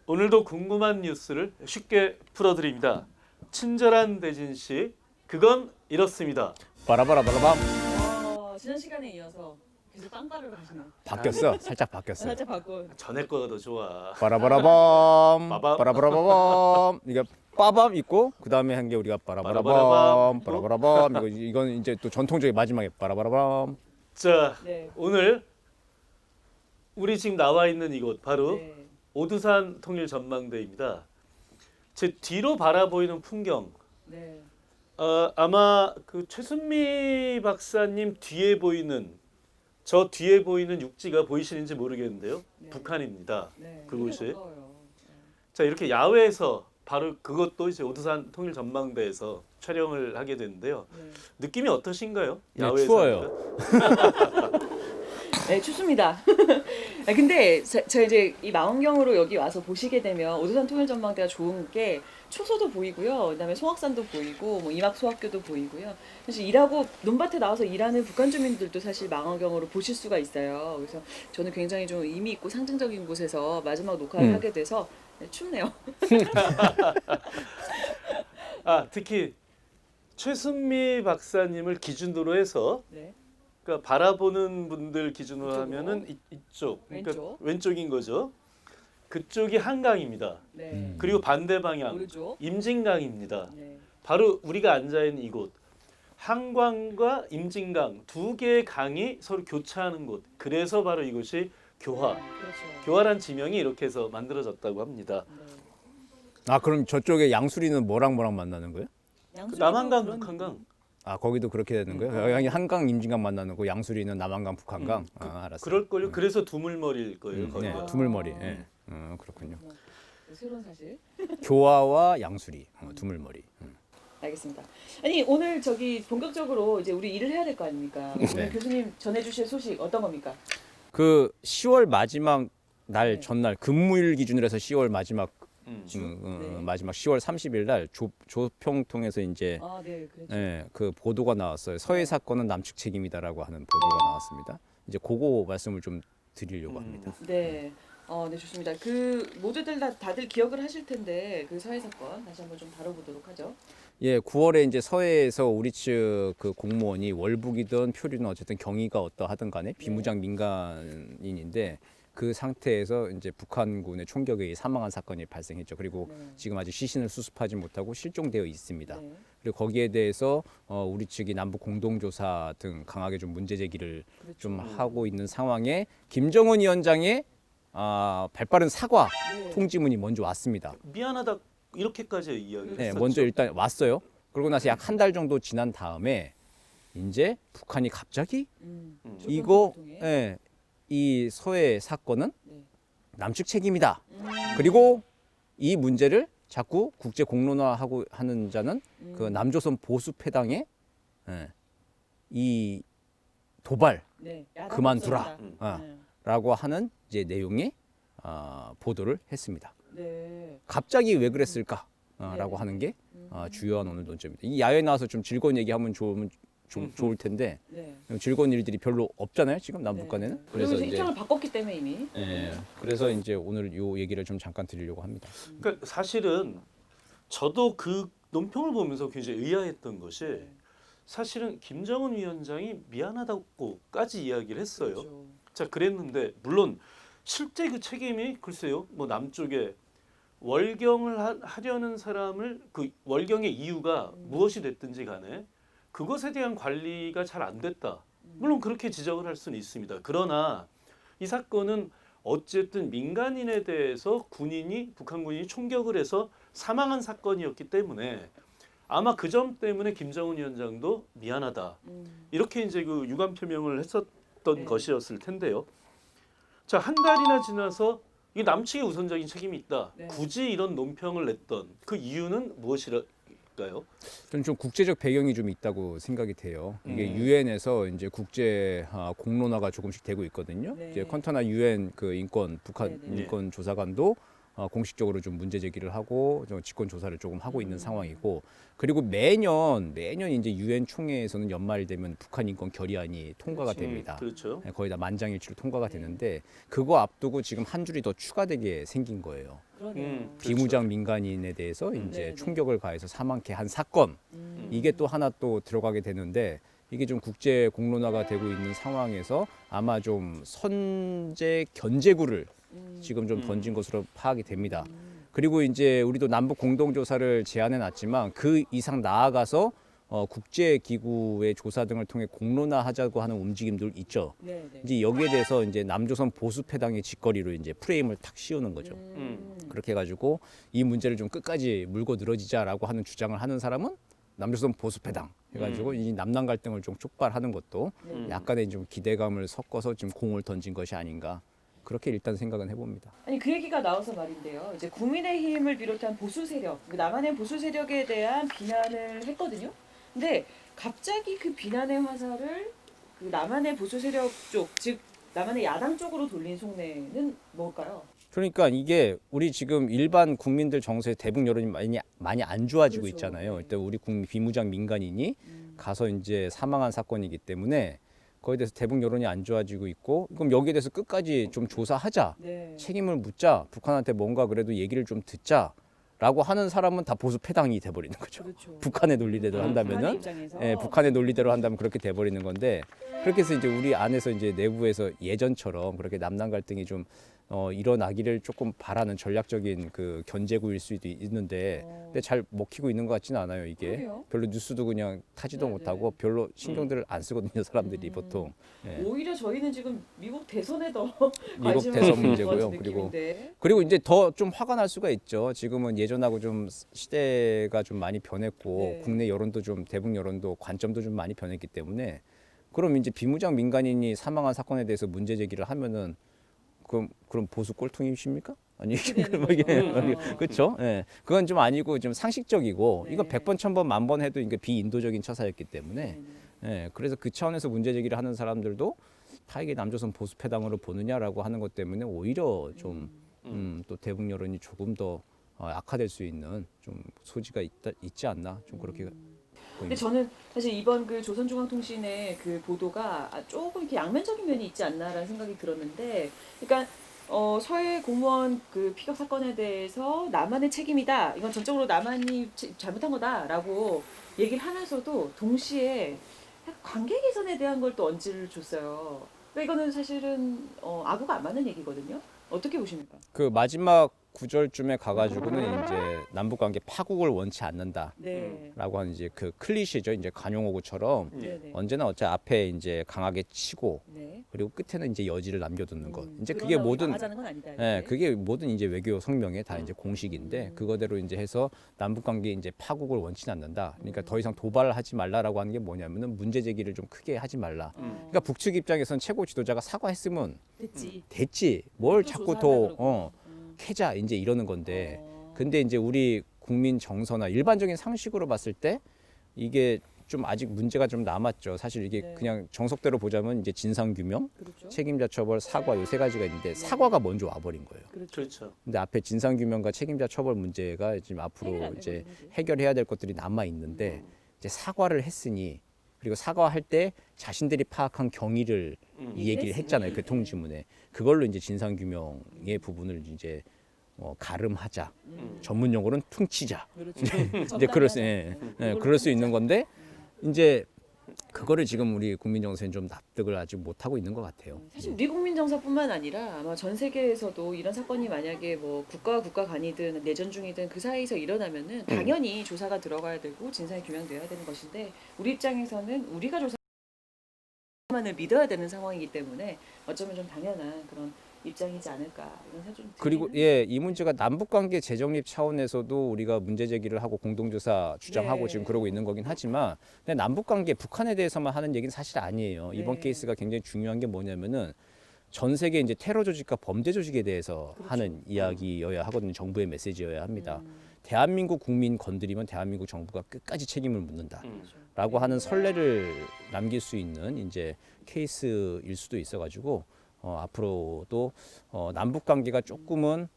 오늘도 궁금한 뉴스를 쉽게 풀어드립니다. 친절한 대진 씨, 그건 이렇습니다. 빠라바라바라밤. 지난 시간에 이어서 계속 빵빠르로 가시네요. 바뀌었어. 살짝 바뀌었어. 살짝 바꿔. 전에 거가 더 좋아. 빠라바라밤. 빠밤. 빠라바라바밤. 이게 빠밤 있고 그 다음에 한 게 우리가 빠라바라밤. 빠라바라밤. 빠라바라밤. 이건 이제 또 전통적인 마지막에 빠라바라밤. 자, 네. 오늘 우리 지금 나와 있는 이곳 바로 네. 오두산 통일 전망대입니다. 제 뒤로 바라보이는 풍경. 네. 아마 그 최순미 박사님 뒤에 보이는 저 뒤에 보이는 육지가 보이시는지 모르겠는데요. 네. 북한입니다. 네. 그곳이. 굉장히 가까워요. 자, 이렇게 야외에서 바로 그것도 이제 오두산 통일 전망대에서 촬영을 하게 되는데요. 네. 느낌이 어떠신가요? 네, 야외에서 추워요. 하니까? 네, 춥습니다. 근데 제가 이제 이 망원경으로 여기 와서 보시게 되면 오두산 통일전망대가 좋은 게 초소도 보이고요. 그다음에 송악산도 보이고 뭐 이막소학교도 보이고요. 사실 일하고 논밭에 나와서 일하는 북한 주민들도 사실 망원경으로 보실 수가 있어요. 그래서 저는 굉장히 좀 의미 있고 상징적인 곳에서 마지막 녹화를 하게 돼서 네, 춥네요. 특히 최순미 박사님을 기준으로 해서 네. 그러니까 바라보는 분들 기준으로 이쪽으로. 하면은 이쪽, 그러니까 왼쪽. 왼쪽인 거죠. 그쪽이 한강입니다. 네. 그리고 반대 방향 오른쪽. 임진강입니다. 네. 바로 우리가 앉아 있는 이곳 한강과 임진강 두 개의 강이 서로 교차하는 곳. 그래서 바로 이곳이 교화. 그렇죠. 교화란 지명이 이렇게 해서 만들어졌다고 합니다. 네. 아 그럼 저쪽에 양수리는 뭐랑 만나는 거예요? 양수리도 남한강, 그런 북한강. 아 거기도 그렇게 되는 거예요? 여기 한강 임진강 만나는 거 양수리는 남한강 북한강. 알았어요. 그럴걸요. 그래서 두물머리일 거예요. 네, 거기가. 두물머리. 예. 그렇군요. 새로운 사실. 교화와 양수리, 두물머리. 알겠습니다. 아니 오늘 저기 본격적으로 이제 우리 일을 해야 될 거 아닙니까? 네. 오늘 교수님 전해주실 소식 어떤 겁니까? 그 10월 마지막 날 네. 전날 근무일 기준으로 해서 10월 마지막 네. 마지막 10월 30일 날 조평통에서 이제 아, 네, 그렇죠. 그 보도가 나왔어요. 서해 사건은 남측 책임이다라고 하는 보도가 나왔습니다. 이제 그거 말씀을 좀 드리려고 합니다. 네. 네 좋습니다. 그 모두들 다들 기억을 하실 텐데 그 서해 사건 다시 한번 좀 다뤄보도록 하죠. 예, 9월에 이제 서해에서 우리 측 그 공무원이 월북이든 표류든 어쨌든 경위가 어떠하든 간에 비무장 민간인인데 그 상태에서 이제 북한군의 총격에 의해 사망한 사건이 발생했죠. 그리고 네. 지금 아직 시신을 수습하지 못하고 실종되어 있습니다. 네. 그리고 거기에 대해서 우리 측이 남북 공동조사 등 강하게 좀 문제 제기를 그렇죠. 좀 하고 있는 상황에 김정은 위원장의 발빠른 사과 네. 통지문이 먼저 왔습니다. 미안하다 이렇게까지 이야기를 네, 했었죠. 먼저 일단 왔어요. 그러고 나서 약 한 달 정도 지난 다음에 이제 북한이 갑자기 이거 통해. 예, 이 서해 사건은 네. 남측 책임이다. 그리고 이 문제를 자꾸 국제 공론화하고 하는 자는 그 남조선 보수 패당의 이 도발 네. 그만두라. 네. 라고 하는 이제 내용의 보도를 했습니다. 네. 갑자기 왜 그랬을까? 라고 네네. 하는 게 주요한 오늘 논점입니다. 이 야외 나와서 좀 즐거운 얘기하면 좋을 텐데 네. 즐거운 일들이 별로 없잖아요 지금 남북 네. 간에는. 그리고 이제 입장을 바꿨기 때문에 이미. 그래서 이제 오늘 요 얘기를 좀 잠깐 드리려고 합니다. 그러니까 사실은 저도 그 논평을 보면서 굉장히 의아했던 것이 사실은 김정은 위원장이 미안하다고까지 이야기를 했어요. 그렇죠. 자, 그랬는데 물론 실제 그 책임이 글쎄요. 뭐 남쪽에 월경을 하려는 사람을 그 월경의 이유가 무엇이 됐든지 간에 그것에 대한 관리가 잘 안 됐다. 물론 그렇게 지적을 할 수는 있습니다. 그러나 이 사건은 어쨌든 민간인에 대해서 북한 군인이 총격을 해서 사망한 사건이었기 때문에 아마 그 점 때문에 김정은 위원장도 미안하다. 이렇게 이제 그 유감 표명을 했었던 네. 것이었을 텐데요. 자, 한 달이나 지나서 이 남측의 우선적인 책임이 있다. 네. 굳이 이런 논평을 냈던 그 이유는 무엇일까요? 저는 좀 국제적 배경이 좀 있다고 생각이 돼요. 이게 유엔에서 이제 국제 공론화가 조금씩 되고 있거든요. 네. 이제 컨터나 유엔 그 인권 북한 네, 네. 인권 조사관도 공식적으로 좀 문제 제기를 하고 좀 직권 조사를 조금 하고 있는 상황이고 그리고 매년 이제 유엔 총회에서는 연말 되면 북한 인권 결의안이 통과가 그렇죠. 됩니다. 그렇죠. 거의 다 만장일치로 통과가 되는데 그거 앞두고 지금 한 줄이 더 추가되게 생긴 거예요. 그러네요. 그렇죠. 비무장 민간인에 대해서 이제 네네. 총격을 가해서 사망케 한 사건 이게 또 하나 또 들어가게 되는데 이게 좀 국제 공론화가 되고 있는 상황에서 아마 좀 선제 견제구를 지금 좀 던진 것으로 파악이 됩니다. 그리고 이제 우리도 남북 공동조사를 제안해 놨지만 그 이상 나아가서 국제 기구의 조사 등을 통해 공론화하자고 하는 움직임들 있죠. 네, 네. 이제 여기에 대해서 이제 남조선 보수패당의 짓거리로 이제 프레임을 탁 씌우는 거죠. 그렇게 해가지고 이 문제를 좀 끝까지 물고 늘어지자라고 하는 주장을 하는 사람은 남조선 보수패당 해가지고 이 남남 갈등을 좀 촉발하는 것도 약간의 좀 기대감을 섞어서 지금 공을 던진 것이 아닌가 그렇게 일단 생각은 해봅니다. 아니 그 얘기가 나와서 말인데요. 이제 국민의힘을 비롯한 보수 세력, 남한의 보수 세력에 대한 비난을 했거든요. 근데 갑자기 그 비난의 화살을 그 남한의 보수 세력 쪽, 즉 남한의 야당 쪽으로 돌린 속내는 뭘까요? 그러니까 이게 우리 지금 일반 국민들 정서의 대북 여론이 많이 안 좋아지고 그렇죠. 있잖아요. 일단 우리 비무장 민간인이 가서 이제 사망한 사건이기 때문에 거기에 대해서 대북 여론이 안 좋아지고 있고 그럼 여기에 대해서 끝까지 좀 조사하자. 네. 책임을 묻자. 북한한테 뭔가 그래도 얘기를 좀 듣자라고 하는 사람은 다 보수 패당이 돼버리는 거죠. 그렇죠. 북한의 논리대로 북한의 한다면은 입장에서 북한의 논리대로 한다면 그렇게 돼버리는 건데 그렇게 해서 이제 우리 안에서 이제 내부에서 예전처럼 그렇게 남남 갈등이 좀 일어나기를 조금 바라는 전략적인 그 견제구일 수도 있는데 근데 잘 먹히고 있는 것 같지는 않아요 이게 그러게요. 별로 뉴스도 그냥 타지도 네, 못하고 별로 신경들을 안 쓰거든요 사람들이 보통 예. 오히려 저희는 지금 미국 대선에 더 미국 관심을 대선 갖는 문제고요. 것 같은 그리고 느낌인데. 그리고 이제 더 좀 화가 날 수가 있죠. 지금은 예전하고 좀 시대가 좀 많이 변했고 네. 국내 여론도 좀 대북 여론도 관점도 좀 많이 변했기 때문에 그럼 이제 비무장 민간인이 사망한 사건에 대해서 문제 제기를 하면은 그럼 보수 꼴통이십니까? 아니 그렇죠. 예. 그건 좀 아니고 좀 상식적이고 네. 이건 100번, 1000번, 1000번 해도 이게 비인도적인 처사였기 때문에 네. 예. 그래서 그 차원에서 문제 제기를 하는 사람들도 다 이게 남조선 보수 패당으로 보느냐라고 하는 것 때문에 오히려 좀 또 대북 여론이 조금 더 악화될 수 있는 좀 소지가 있지 않나 좀 그렇게 근데 보입니다. 저는 사실 이번 그 조선중앙통신의 그 보도가 조금 이렇게 양면적인 면이 있지 않나라는 생각이 들었는데, 그러니까 서해 공무원 그 피격 사건에 대해서 남한의 책임이다. 이건 전적으로 남한이 잘못한 거다라고 얘기를 하면서도 동시에 관계 개선에 대한 걸 또 언지를 줬어요. 그러니까 이거는 사실은 아구가 안 맞는 얘기거든요. 어떻게 보십니까? 그 마지막 구절쯤에 가가지고는 이제 남북 관계 파국을 원치 않는다. 네. 라고 하는 이제 그 클리셰죠. 이제 관용어구처럼 네네. 언제나 어차피 앞에 이제 강하게 치고 네. 그리고 끝에는 이제 여지를 남겨두는 것. 이제 그게 그러려고 모든 강하자는 건 아니다. 예, 이게. 그게 모든 이제 외교 성명의 다 이제 공식인데 그거대로 이제 해서 남북 관계 이제 파국을 원치 않는다. 그러니까 더 이상 도발을 하지 말라라고 하는 게 뭐냐면은 문제 제기를 좀 크게 하지 말라. 그러니까 북측 입장에서는 최고 지도자가 사과했으면 됐지. 뭘 또 자꾸 조사하려고 더 그러고. 캐자 이제 이러는 건데. 근데 이제 우리 국민 정서나 일반적인 상식으로 봤을 때 이게 좀 아직 문제가 좀 남았죠. 사실 이게 네. 그냥 정석대로 보자면 이제 진상 규명, 그렇죠. 책임자 처벌, 사과 요 세 가지가 있는데 사과가 먼저 와버린 거예요. 그렇죠. 근데 앞에 진상 규명과 책임자 처벌 문제가 지금 앞으로 해결이 안 이제 되고 있는 거지. 해결해야 될 것들이 남아 있는데 이제 사과를 했으니 그리고 사과할 때 자신들이 파악한 경위를 이 얘기를 했잖아요. 그 통지문에 그걸로 이제 진상 규명의 부분을 이제 가름하자. 전문 용어로는 퉁치자. 그렇죠. 이제 그럴 수 있는 건데 이제 그거를 지금 우리 국민 정서는 좀 납득을 아직 못 하고 있는 것 같아요. 사실 우리 국민 정서뿐만 아니라 아마 전 세계에서도 이런 사건이 만약에 뭐 국가와 국가 간이든 내전 중이든 그 사이에서 일어나면은 당연히 조사가 들어가야 되고 진상이 규명돼야 되는 것인데 우리 입장에서는 우리가 조사만을 믿어야 되는 상황이기 때문에 어쩌면 좀 당연한 그런 입장이지 않을까 이런 생각 좀 그리고 들기는 이 문제가 남북 관계 재정립 차원에서도 우리가 문제 제기를 하고 공동조사 주장하고 네. 지금 그러고 있는 거긴 하지만 근데 남북 관계 북한에 대해서만 하는 얘기는 사실 아니에요. 이번 네. 케이스가 굉장히 중요한 게 뭐냐면은 전 세계 이제 테러 조직과 범죄 조직에 대해서 그렇죠. 하는 이야기여야 하거든요. 정부의 메시지여야 합니다. 대한민국 국민 건드리면 대한민국 정부가 끝까지 책임을 묻는다라고 하는 선례를 남길 수 있는 이제 케이스일 수도 있어가지고 앞으로도 남북 관계가 조금은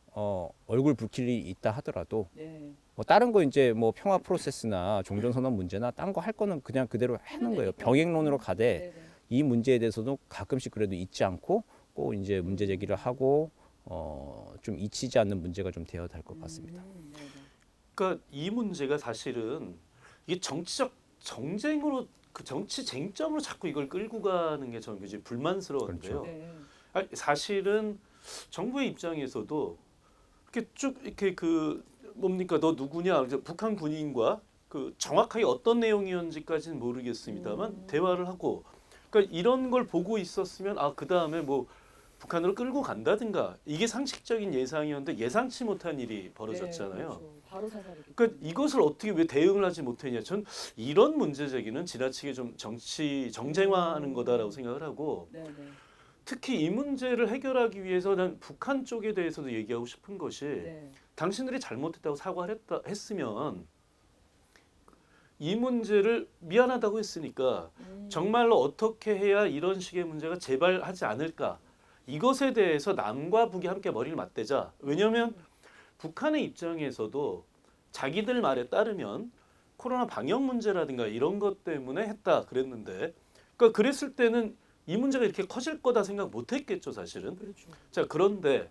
얼굴 붉힐이 있다 하더라도 네. 뭐 다른 거 이제 뭐 평화 프로세스나 종전선언 문제나 딴 거 할 거는 그냥 그대로 하는 거예요. 병행론으로 가되 네, 네. 이 문제에 대해서도 가끔씩 그래도 잊지 않고 꼭 이제 문제 제기를 하고 좀 잊히지 않는 문제가 좀 되어야 될 것 같습니다. 네, 네. 그러니까 이 문제가 사실은 이게 정치적 정쟁으로 그 정치 쟁점으로 자꾸 이걸 끌고 가는 게 저는 굉장히 불만스러운데요. 그렇죠. 네. 아니, 사실은 정부의 입장에서도 이렇게 쭉 이렇게 그 뭡니까 너 누구냐 이제 북한 군인과 그 정확하게 어떤 내용이었는지까지는 모르겠습니다만 대화를 하고 그러니까 이런 걸 보고 있었으면 아 그 다음에 뭐 북한으로 끌고 간다든가 이게 상식적인 예상이었는데 예상치 못한 일이 벌어졌잖아요. 네, 그렇죠. 바로 사살이기 그러니까 이것을 어떻게 왜 대응을 하지 못했냐? 전 이런 문제 제기는 지나치게 좀 정치 정쟁화하는 거다라고 생각을 하고 네, 네. 특히 이 문제를 해결하기 위해서 난 북한 쪽에 대해서도 얘기하고 싶은 것이 네. 당신들이 잘못했다고 사과를 했으면 이 문제를 미안하다고 했으니까 정말로 어떻게 해야 이런 식의 문제가 재발하지 않을까 이것에 대해서 남과 북이 함께 머리를 맞대자. 왜냐하면 북한의 입장에서도 자기들 말에 따르면 코로나 방역 문제라든가 이런 것 때문에 했다 그랬는데 그러니까 그랬을 때는 이 문제가 이렇게 커질 거다 생각 못 했겠죠 사실은. 그렇죠. 자 그런데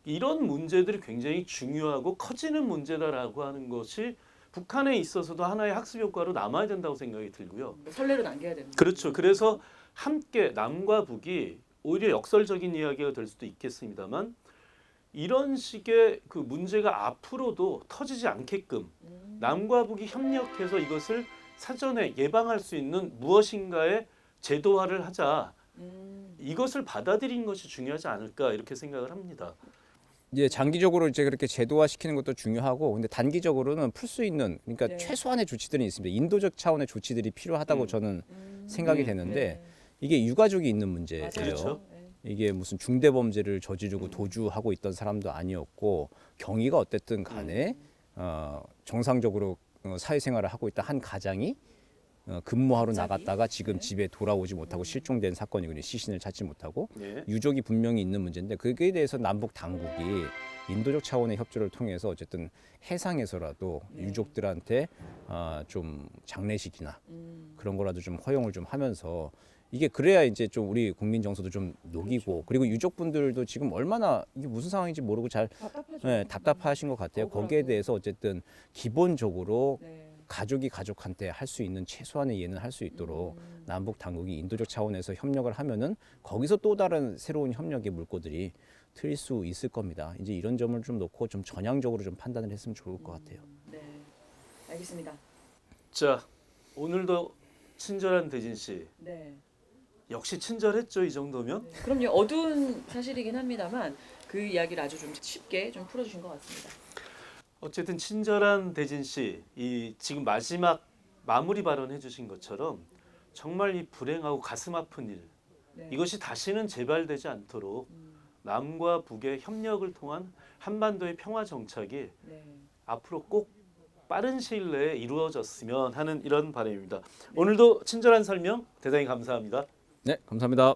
이런 문제들이 굉장히 중요하고 커지는 문제다라고 하는 것이 북한에 있어서도 하나의 학습 효과로 남아야 된다고 생각이 들고요. 선례로 남겨야 됩니다. 그렇죠. 그래서 함께 남과 북이 오히려 역설적인 이야기가 될 수도 있겠습니다만 이런 식의 그 문제가 앞으로도 터지지 않게끔 남과 북이 협력해서 이것을 사전에 예방할 수 있는 무엇인가의 제도화를 하자. 이것을 받아들인 것이 중요하지 않을까 이렇게 생각을 합니다. 이제 장기적으로 이제 그렇게 제도화 시키는 것도 중요하고 근데 단기적으로는 풀 수 있는 그러니까 네. 최소한의 조치들이 있습니다. 인도적 차원의 조치들이 필요하다고 저는 생각이 네. 되는데 이게 유가족이 있는 문제예요. 그렇죠. 네. 이게 무슨 중대 범죄를 저지르고 도주하고 있던 사람도 아니었고 경위가 어쨌든 간에 정상적으로 사회생활을 하고 있다 한 가장이 근무하러 갑자기? 나갔다가 지금 네. 집에 돌아오지 못하고 실종된 사건이거든요. 시신을 찾지 못하고 예. 유족이 분명히 있는 문제인데 그에 대해서 남북 당국이 인도적 차원의 협조를 통해서 어쨌든 해상에서라도 네. 유족들한테 좀 장례식이나 그런 거라도 좀 허용을 좀 하면서 이게 그래야 이제 좀 우리 국민 정서도 좀 녹이고 그렇죠. 그리고 유족분들도 지금 얼마나 이게 무슨 상황인지 모르고 잘 답답하죠. 답답하신 것 같아요. 억울하고. 거기에 대해서 어쨌든 기본적으로 네. 가족이 가족한테 할 수 있는 최소한의 예는 할 수 있도록 남북 당국이 인도적 차원에서 협력을 하면은 거기서 또 다른 새로운 협력의 물꼬들이 트일 수 있을 겁니다. 이제 이런 점을 좀 놓고 좀 전향적으로 좀 판단을 했으면 좋을 것 같아요. 네. 알겠습니다. 자 오늘도 친절한 대진 씨 네. 역시 친절했죠 이 정도면. 네. 그럼요. 어두운 사실이긴 합니다만 그 이야기를 아주 좀 쉽게 좀 풀어주신 것 같습니다. 어쨌든 친절한 대진 씨, 이 지금 마지막 마무리 발언 해주신 것처럼 정말 이 불행하고 가슴 아픈 일 네. 이것이 다시는 재발되지 않도록 남과 북의 협력을 통한 한반도의 평화 정착이 네. 앞으로 꼭 빠른 시일 내에 이루어졌으면 하는 이런 바람입니다. 오늘도 친절한 설명 대단히 감사합니다. 네, 감사합니다.